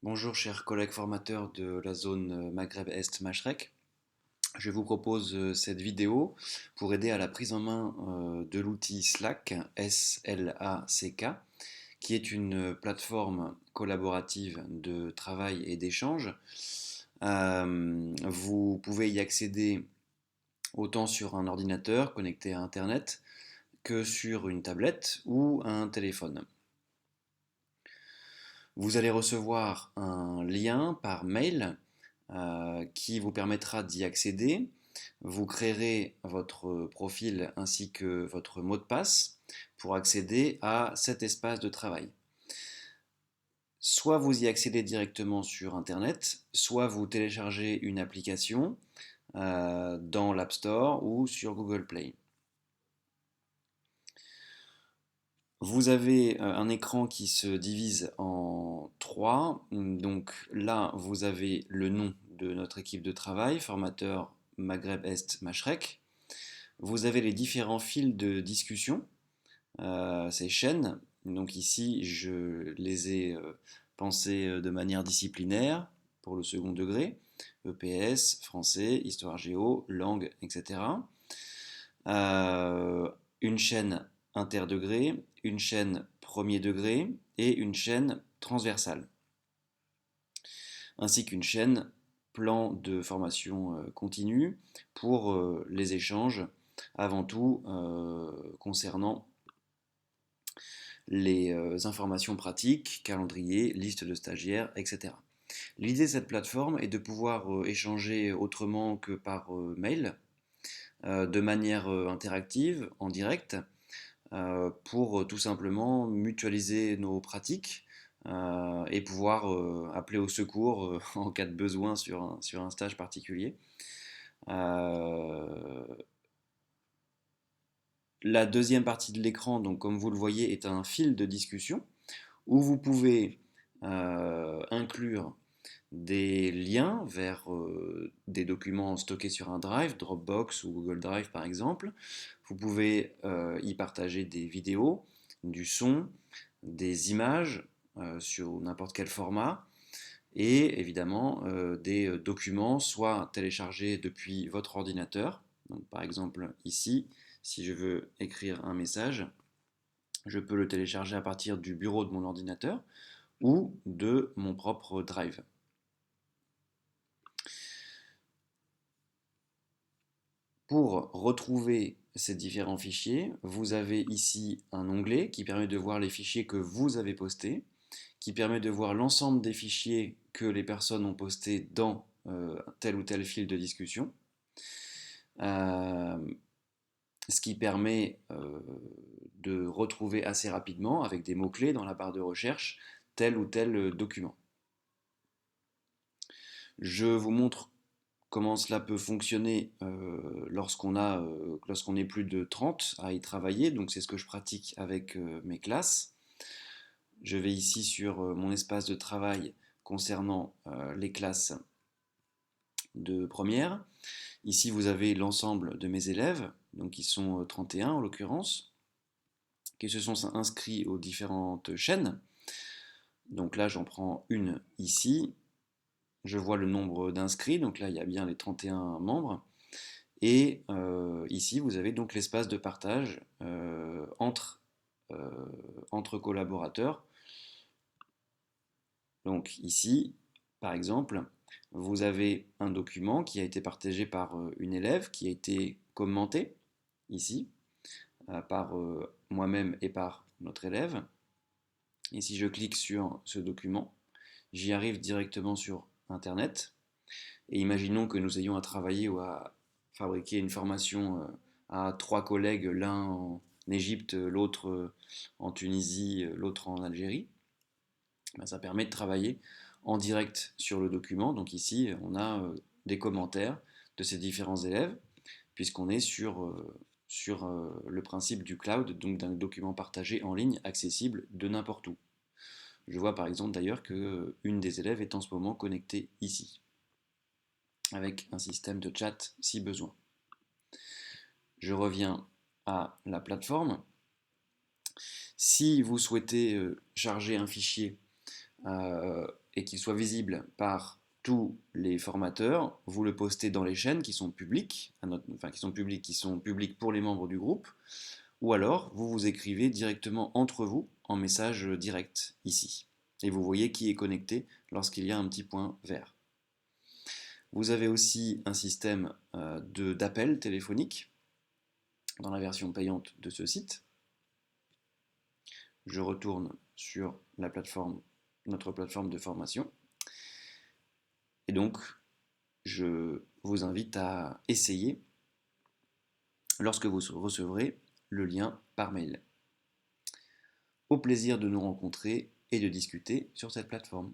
Bonjour chers collègues formateurs de la zone Maghreb Est Mashrek. Je vous propose cette vidéo pour aider à la prise en main de l'outil Slack, S-L-A-C-K, qui est une plateforme collaborative de travail et d'échange. Vous pouvez y accéder autant sur un ordinateur connecté à Internet que sur une tablette ou un téléphone. Vous allez recevoir un lien par mail qui vous permettra d'y accéder. Vous créerez votre profil ainsi que votre mot de passe pour accéder à cet espace de travail. Soit vous y accédez directement sur Internet, soit vous téléchargez une application dans l'App Store ou sur Google Play. Vous avez un écran qui se divise en trois. Donc là, vous avez le nom de notre équipe de travail, formateur Maghreb Est Mashrek. Vous avez les différents fils de discussion, ces chaînes. Donc ici, je les ai pensés de manière disciplinaire pour le second degré. EPS, français, histoire géo, langue, etc. Une chaîne interdegré, une chaîne premier degré et une chaîne transversale, ainsi qu'une chaîne plan de formation continue pour les échanges, avant tout concernant les informations pratiques, calendrier, liste de stagiaires, etc. L'idée de cette plateforme est de pouvoir échanger autrement que par mail, de manière interactive, en direct, pour tout simplement mutualiser nos pratiques et pouvoir appeler au secours en cas de besoin sur un stage particulier. Euh, la deuxième partie de l'écran, donc comme vous le voyez, est un fil de discussion où vous pouvez inclure des liens vers des documents stockés sur un drive, Dropbox ou Google Drive par exemple. Vous pouvez y partager des vidéos, du son, des images sur n'importe quel format et évidemment des documents soit téléchargés depuis votre ordinateur. Donc, par exemple ici, si je veux écrire un message, je peux le télécharger à partir du bureau de mon ordinateur ou de mon propre drive. Pour retrouver ces différents fichiers, vous avez ici un onglet qui permet de voir les fichiers que vous avez postés, qui permet de voir l'ensemble des fichiers que les personnes ont postés dans tel ou tel fil de discussion, euh, ce qui permet de retrouver assez rapidement, avec des mots-clés dans la barre de recherche, tel ou tel document. Je vous montre comment cela peut fonctionner lorsqu'on est plus de 30 à y travailler. Donc c'est ce que je pratique avec mes classes. Je vais ici sur mon espace de travail concernant les classes de première. Ici vous avez l'ensemble de mes élèves, donc ils sont 31 en l'occurrence, qui se sont inscrits aux différentes chaînes. Donc là j'en prends une ici. Je vois le nombre d'inscrits, donc là il y a bien les 31 membres. Et ici, vous avez donc l'espace de partage euh, entre collaborateurs. Donc ici, par exemple, vous avez un document qui a été partagé par une élève, qui a été commenté ici, par moi-même et par notre élève. Et si je clique sur ce document, j'y arrive directement sur Internet. Et imaginons que nous ayons à travailler ou à fabriquer une formation à trois collègues, l'un en Égypte, l'autre en Tunisie, l'autre en Algérie. Ben, ça permet de travailler en direct sur le document. Donc ici, on a des commentaires de ces différents élèves, puisqu'on est sur le principe du cloud, donc d'un document partagé en ligne, accessible de n'importe où. Je vois par exemple d'ailleurs qu'une des élèves est en ce moment connectée ici, avec un système de chat si besoin. Je reviens à la plateforme. Si vous souhaitez charger un fichier et qu'il soit visible par tous les formateurs, vous le postez dans les chaînes qui sont publiques, qui sont publiques pour les membres du groupe, ou alors vous vous écrivez directement entre vous en message direct ici. Et vous voyez qui est connecté lorsqu'il y a un petit point vert. Vous avez aussi un système d'appel téléphonique dans la version payante de ce site. Je retourne sur notre plateforme de formation. Et donc, je vous invite à essayer lorsque vous recevrez le lien par mail. Au plaisir de nous rencontrer et de discuter sur cette plateforme.